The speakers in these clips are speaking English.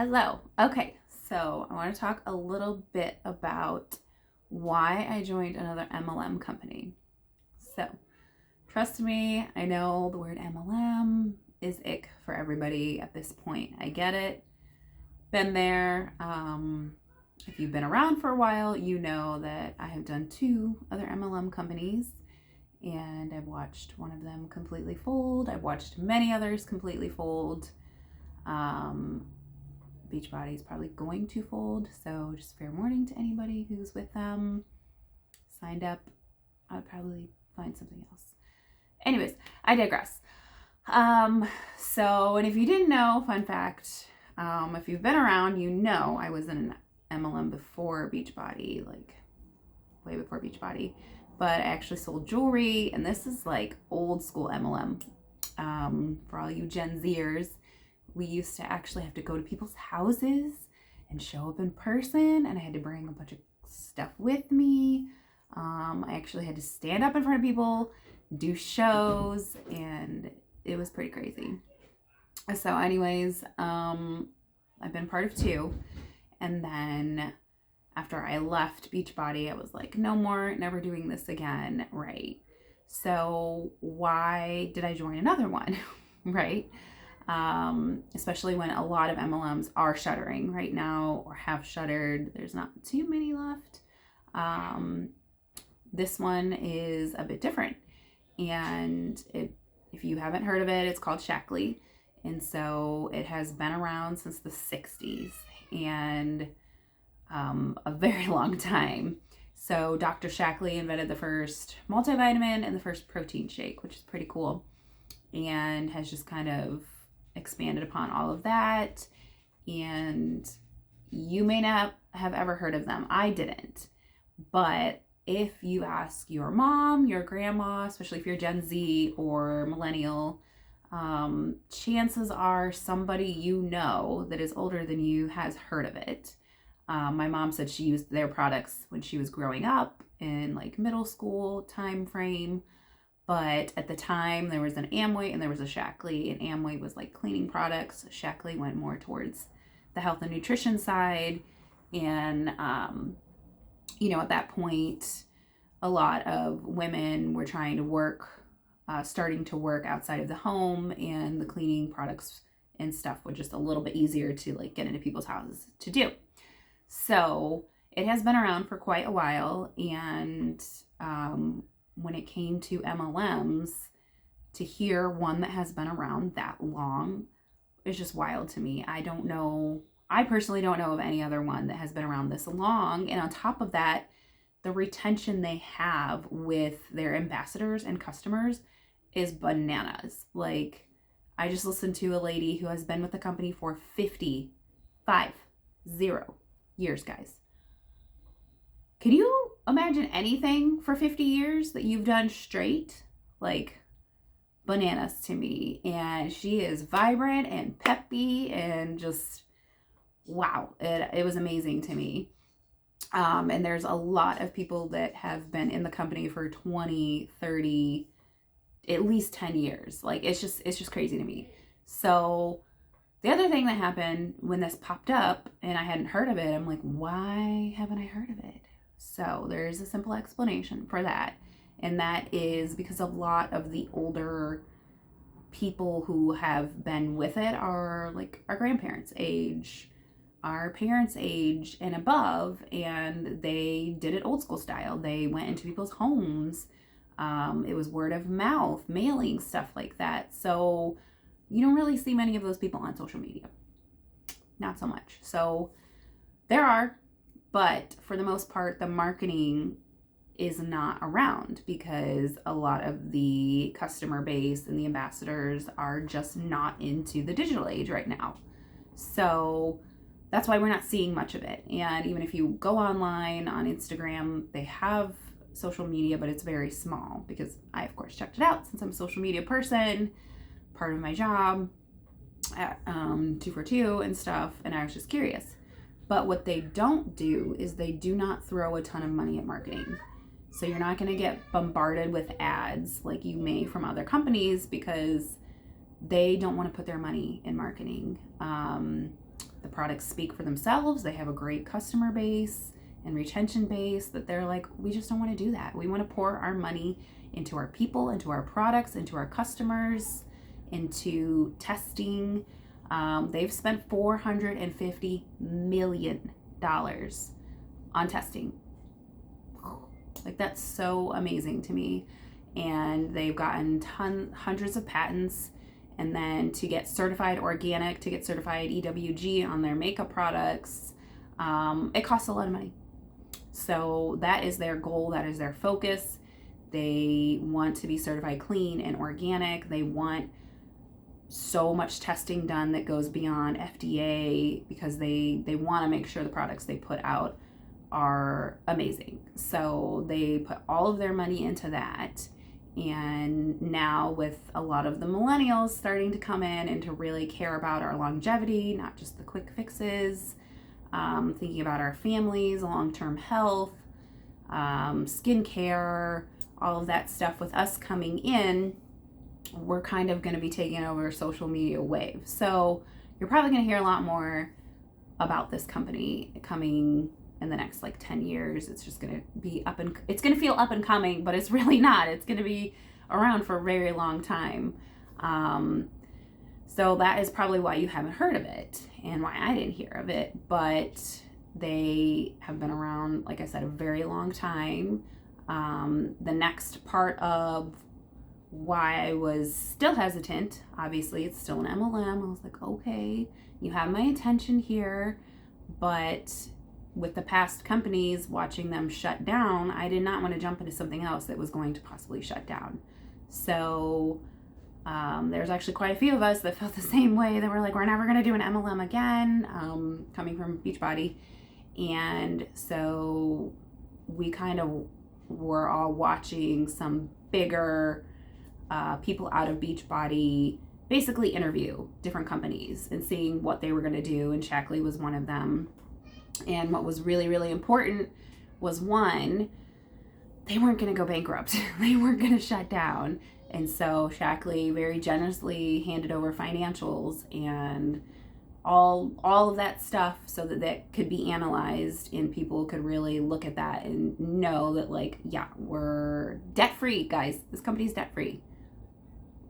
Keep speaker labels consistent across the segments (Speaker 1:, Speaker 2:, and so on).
Speaker 1: Hello. Okay, so I want to talk a little bit about why I joined another MLM company. So, trust me, I know the word MLM is ick for everybody at this point. I get it. Been there. If you've been around for a while, you know that I have done two other MLM companies and I've watched one of them completely fold. I've watched many others completely fold. Beachbody is probably going to fold, so just fair warning to anybody who's with them. Signed up, I would probably find something else. Anyways, I digress. And if you didn't know, fun fact, if you've been around, you know I was in an MLM before Beachbody, like way before Beachbody, but I actually sold jewelry, and this is like old school MLM. For all you Gen Zers, we used to actually have to go to people's houses and show up in person, and I had to bring a bunch of stuff with me. I actually had to stand up in front of people, do shows, and it was pretty crazy. So anyways, I've been part of two, and then after I left Beachbody, I was like, no more, never doing this again, right? So why did I join another one, right? Especially when a lot of MLMs are shuttering right now or have shuttered. There's not too many left. This one is a bit different. And if you haven't heard of it, it's called Shackley. And so it has been around since the 60s and a very long time. So Dr. Shackley invented the first multivitamin and the first protein shake, which is pretty cool, and has just kind of expanded upon all of that. And you may not have ever heard of them. I didn't. But if you ask your mom, your grandma, especially if you're Gen Z or millennial, chances are somebody you know that is older than you has heard of it. My mom said she used their products when she was growing up in like middle school time frame. But at the time, there was an Amway and there was a Shackley, and Amway was like cleaning products. Shackley went more towards the health and nutrition side. And, at that point, a lot of women were trying to work, starting to work outside of the home, and the cleaning products and stuff were just a little bit easier to like get into people's houses to do. So it has been around for quite a while, and when it came to MLMs, to hear one that has been around that long is just wild to me. I personally don't know of any other one that has been around this long. And on top of that, the retention they have with their ambassadors and customers is bananas. Like, I just listened to a lady who has been with the company for 50 years, guys. Can you imagine anything for 50 years that you've done straight? Like, bananas to me. And she is vibrant and peppy and just, wow. It was amazing to me. And there's a lot of people that have been in the company for 20, 30, at least 10 years. Like, it's just crazy to me. So the other thing that happened when this popped up and I hadn't heard of it, I'm like, why haven't I heard of it? So there's a simple explanation for that. And that is because a lot of the older people who have been with it are like our grandparents' age, our parents' age and above, and they did it old school style. They went into people's homes. It was word of mouth, mailing, stuff like that. So you don't really see many of those people on social media. Not so much. So there are, but for the most part, the marketing is not around because a lot of the customer base and the ambassadors are just not into the digital age right now. So that's why we're not seeing much of it. And even if you go online on Instagram, they have social media, but it's very small because I, of course, checked it out since I'm a social media person, part of my job at 242 and stuff, and I was just curious. But what they don't do is they do not throw a ton of money at marketing. So you're not going to get bombarded with ads like you may from other companies because they don't want to put their money in marketing. The products speak for themselves. They have a great customer base and retention base that they're like, we just don't want to do that. We want to pour our money into our people, into our products, into our customers, into testing. They've spent $450 million on testing. Like, that's so amazing to me. And they've gotten hundreds of patents. And then to get certified organic, to get certified EWG on their makeup products, it costs a lot of money. So that is their goal. That is their focus. They want to be certified clean and organic. They want so much testing done that goes beyond FDA because they want to make sure the products they put out are amazing. So they put all of their money into that. And now with a lot of the millennials starting to come in and to really care about our longevity, not just the quick fixes, thinking about our families, long-term health, skincare, all of that stuff, with us coming in, we're kind of going to be taking over social media wave. So you're probably going to hear a lot more about this company coming in the next like 10 years. It's just going to be it's going to feel up and coming, but it's really not. It's going to be around for a very long time. So that is probably why you haven't heard of it and why I didn't hear of it, but they have been around, like I said, a very long time. The next part of why I was still hesitant, obviously it's still an MLM. I was like, okay, you have my attention here, but with the past companies, watching them shut down, I did not want to jump into something else that was going to possibly shut down. So there's actually quite a few of us that felt the same way. That were like, we're never going to do an MLM again, coming from Beachbody. And so we kind of were all watching some bigger people out of Beachbody basically interview different companies and seeing what they were going to do. And Shackley was one of them. And what was really, really important was, one, they weren't going to go bankrupt. They weren't going to shut down. And so Shackley very generously handed over financials and all of that stuff so that that could be analyzed and people could really look at that and know that, like, yeah, we're debt-free, guys. This company's debt-free.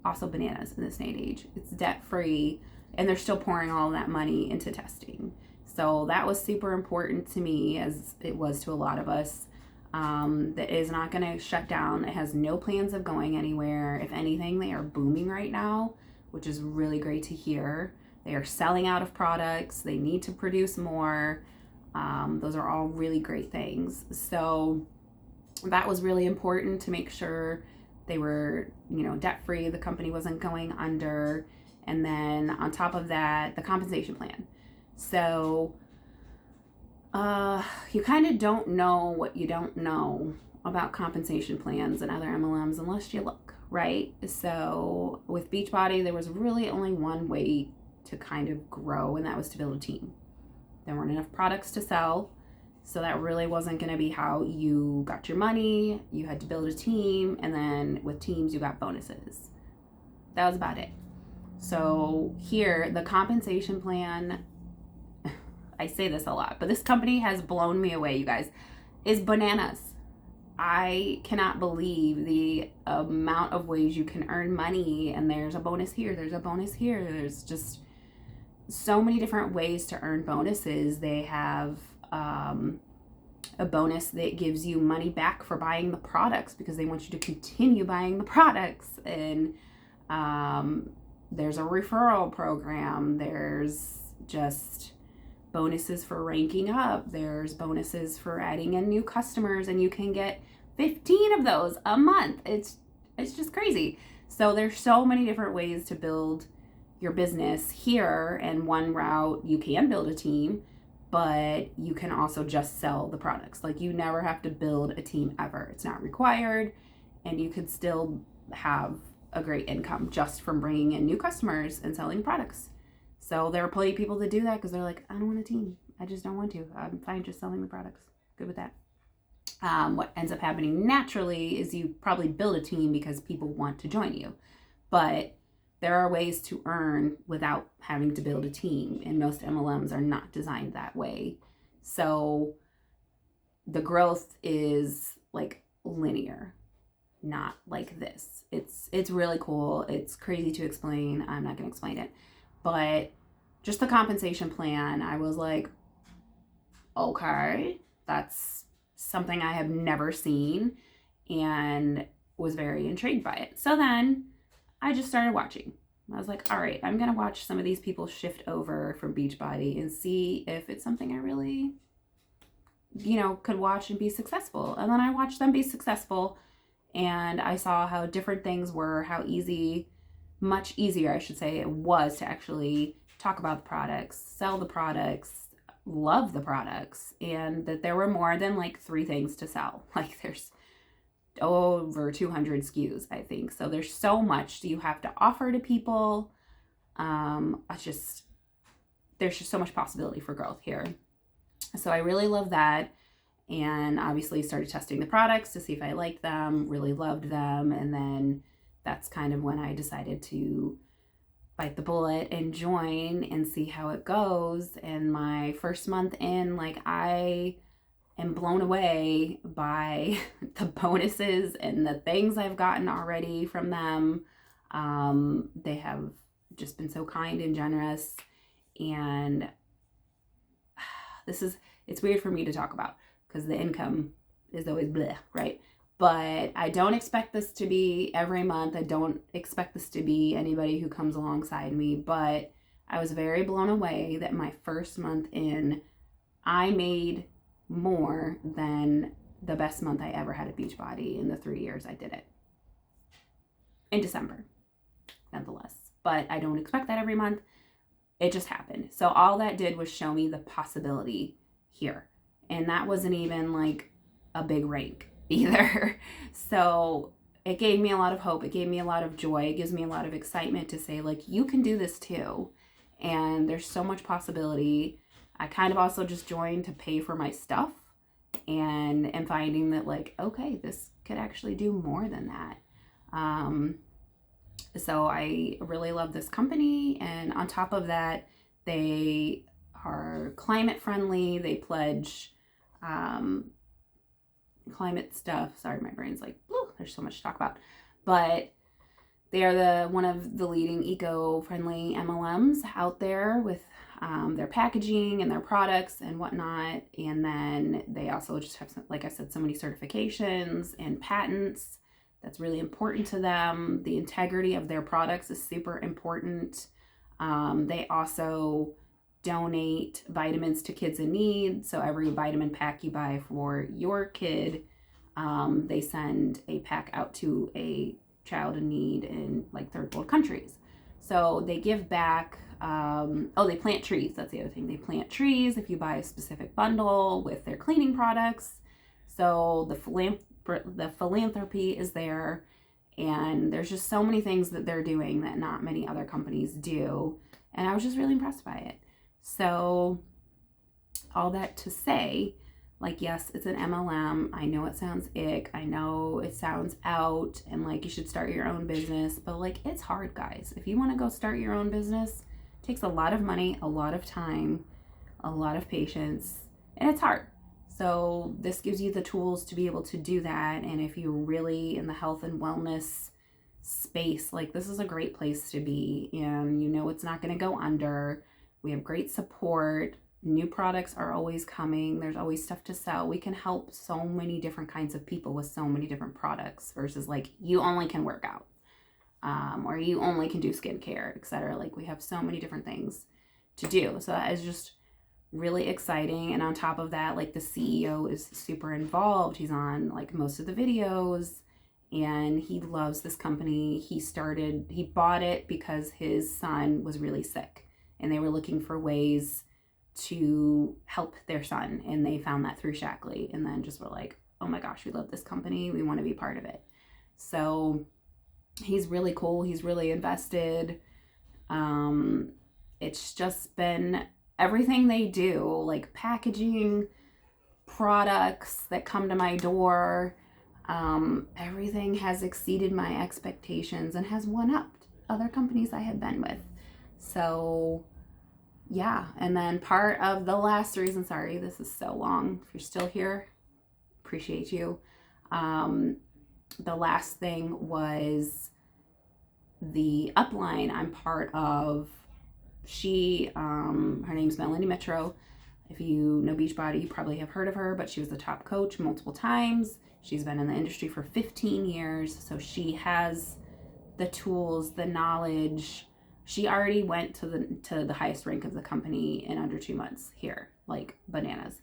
Speaker 1: Also bananas in this day and age. It's debt-free, and they're still pouring all of that money into testing. So that was super important to me, as it was to a lot of us. That is not going to shut down. It has no plans of going anywhere. If anything, they are booming right now, which is really great to hear. They are selling out of products. They need to produce more. Those are all really great things. So that was really important to make sure they were, debt-free. The company wasn't going under. And then on top of that, the compensation plan. So you kind of don't know what you don't know about compensation plans and other MLMs unless you look, right? So with Beachbody, there was really only one way to kind of grow, and that was to build a team. There weren't enough products to sell, so that really wasn't going to be how you got your money. You had to build a team, and then with teams, you got bonuses. That was about it. So here, the compensation plan, I say this a lot, but this company has blown me away, you guys, is bananas. I cannot believe the amount of ways you can earn money, and there's a bonus here, there's a bonus here, there's just so many different ways to earn bonuses. They have a bonus that gives you money back for buying the products because they want you to continue buying the products, and there's a referral program. There's just bonuses for ranking up. There's bonuses for adding in new customers, and you can get 15 of those a month. It's just crazy. So there's so many different ways to build your business here, and one route, you can build a team, but you can also just sell the products. Like, you never have to build a team ever. It's not required, and you could still have a great income just from bringing in new customers and selling products. So there are plenty of people that do that because they're like, I don't want a team. I just don't want to. I'm fine just selling the products. Good with that. What ends up happening naturally is you probably build a team because people want to join you. But there are ways to earn without having to build a team, and most MLMs are not designed that way. So the growth is like linear, not like this. It's really cool. It's crazy to explain. I'm not going to explain it. But just the compensation plan, I was like, okay, that's something I have never seen, and was very intrigued by it. So then I just started watching. I was like, all right, I'm going to watch some of these people shift over from Beachbody and see if it's something I really, could watch and be successful. And then I watched them be successful, and I saw how different things were, how much easier, I should say, it was to actually talk about the products, sell the products, love the products, and that there were more than like 3 things to sell. Like there's over 200 SKUs, I think. So there's so much you have to offer to people. There's just so much possibility for growth here. So I really love that. And obviously started testing the products to see if I liked them, really loved them. And then that's kind of when I decided to bite the bullet and join and see how it goes. And my first month in, like, I am blown away by the bonuses and the things I've gotten already from them. They have just been so kind and generous. And it's weird for me to talk about because the income is always bleh, right? But I don't expect this to be every month. I don't expect this to be anybody who comes alongside me. But I was very blown away that my first month in, I made more than the best month I ever had at Beachbody in the 3 years I did it. In December, nonetheless. But I don't expect that every month. It just happened. So all that did was show me the possibility here. And that wasn't even like a big rank either. So it gave me a lot of hope. It gave me a lot of joy. It gives me a lot of excitement to say, like, you can do this too. And there's so much possibility. I kind of also just joined to pay for my stuff and am finding that, like, okay, this could actually do more than that. So I really love this company. And on top of that, they are climate friendly. They pledge climate stuff. Sorry, my brain's like, whew, there's so much to talk about. But they are one of the leading eco-friendly MLMs out there with their packaging and their products and whatnot. And then they also just have, like I said, so many certifications and patents. That's really important to them. The integrity of their products is super important. They also donate vitamins to kids in need. So every vitamin pack you buy for your kid, they send a pack out to a child in need in like third world countries. So they give back. They plant trees. That's the other thing. They plant trees if you buy a specific bundle with their cleaning products. So the philanthropy is there, and there's just so many things that they're doing that not many other companies do. And I was just really impressed by it. So all that to say, like, yes, it's an MLM. I know it sounds ick. I know it sounds out and like you should start your own business, but like, it's hard, guys. If you want to go start your own business, it takes a lot of money, a lot of time, a lot of patience, and it's hard. So this gives you the tools to be able to do that. And if you're really in the health and wellness space, like, this is a great place to be. And it's not going to go under. We have great support. New products are always coming. There's always stuff to sell. We can help so many different kinds of people with so many different products versus like you only can work out or you only can do skincare, etc. Like, we have so many different things to do. So that is just really exciting. And on top of that, like, the CEO is super involved. He's on like most of the videos and he loves this company. He bought it because his son was really sick and they were looking for ways to help their son, and they found that through Shackley, and then just were like, oh my gosh, we love this company, we want to be part of it. So he's really cool. He's really invested. It's just been everything they do, like packaging, products that come to my door, everything has exceeded my expectations and has one-upped. other companies I had been with. So yeah, and then part of the last reason, sorry, this is so long. If you're still here, appreciate you. The last thing was the upline I'm part of. Her name's Melanie Mitro. If you know Beachbody, you probably have heard of her, but she was the top coach multiple times. She's been in the industry for 15 years, so she has the tools, the knowledge. She already went to the highest rank of the company in under 2 months here, like bananas.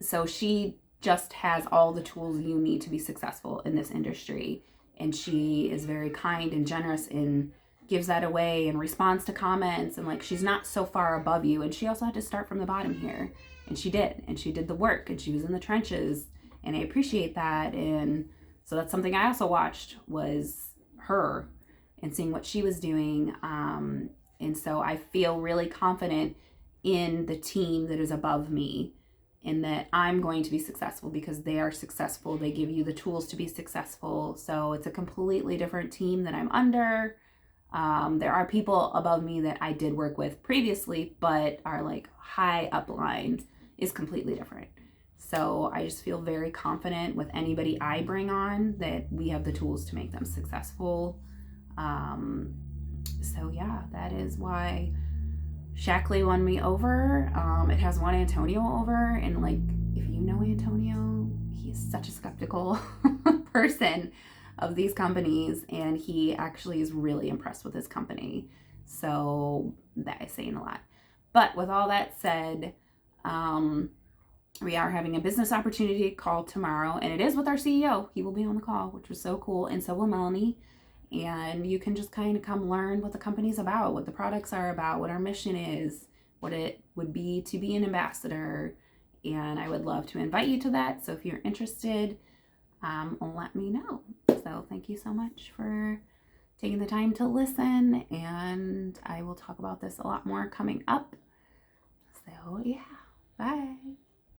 Speaker 1: So she just has all the tools you need to be successful in this industry, and she is very kind and generous and gives that away and responds to comments, and like, she's not so far above you. And she also had to start from the bottom here, and she did the work, and she was in the trenches, and I appreciate that. And so that's something I also watched, was her and seeing what she was doing. And so I feel really confident in the team that is above me, in that I'm going to be successful because they are successful. They give you the tools to be successful. So it's a completely different team that I'm under. There are people above me that I did work with previously, but our like high upline is completely different. So I just feel very confident with anybody I bring on that we have the tools to make them successful. So yeah, that is why Shackley won me over. It has won Antonio over, and like, if you know Antonio, he is such a skeptical person of these companies, and he actually is really impressed with his company. So that is saying a lot. But with all that said, we are having a business opportunity call tomorrow, and it is with our CEO. He will be on the call, which was so cool, and so will Melanie. And you can just kind of come learn what the company's about, what the products are about, what our mission is, what it would be to be an ambassador. And I would love to invite you to that. So if you're interested, let me know. So thank you so much for taking the time to listen, and I will talk about this a lot more coming up. So yeah, bye.